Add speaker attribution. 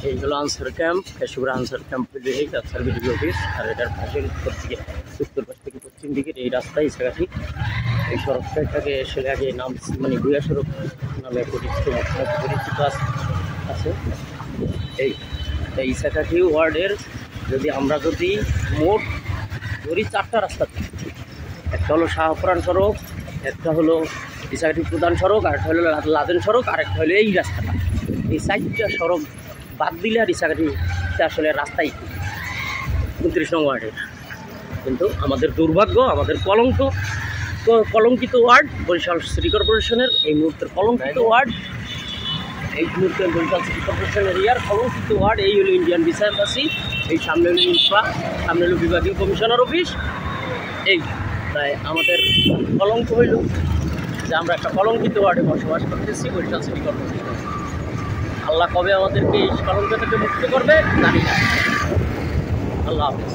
Speaker 1: এই হলো Ansar camp, Keshabpur Ansar camp Ansar BDO office. আর এটার পাশের উত্তর দিকে, উত্তর পাশ থেকে পশ্চিম দিকের এই রাস্তায় ইসাকাঠি। এই সড়কটাকে আসলে আগে নাম মানে ভুয়া সড়ক নামে পরিচিত আছে। এই ইসাকাঠি ওয়ার্ডের যদি মোট ধরি 4টা রাস্তা, একটা হলো শাহপুরান সড়ক, একটা হলো ইসাকাঠি প্রধান সড়ক, আর একটা হলো লাদেন সড়ক, আর একটা হলো এই রাস্তাটা। এই 4টা সড়ক বাদ দিলে আর ইসাকাঠিতে আসলে রাস্তাই 29 নং ওয়ার্ডের। কিন্তু আমাদের দুর্ভাগ্য, আমাদের কলঙ্কিত ওয়ার্ড বরিশাল সিটি কর্পোরেশনের এই মুহূর্তের কলঙ্কিত ওয়ার্ড, এই মুহূর্তে বরিশাল সিটি কর্পোরেশন এরিয়ার কলঙ্কিত ওয়ার্ড। এই হলো ইন্ডিয়ান ভিসা এম্বাসি, এই সামনে হলো ইনফ্রা, সামনে হলো বিভাগীয় কমিশনার অফিস। এই তাই আমাদের কলঙ্ক হইল যে আমরা একটা কলঙ্কিত ওয়ার্ডে বসবাস করতেছি বরিশাল সিটি কর্পোরেশন। আল্লাহ কবে আমাদেরকে এই কলঙ্ক থেকে মুক্ত করবে জানি না। আল্লাহ হাফেজ।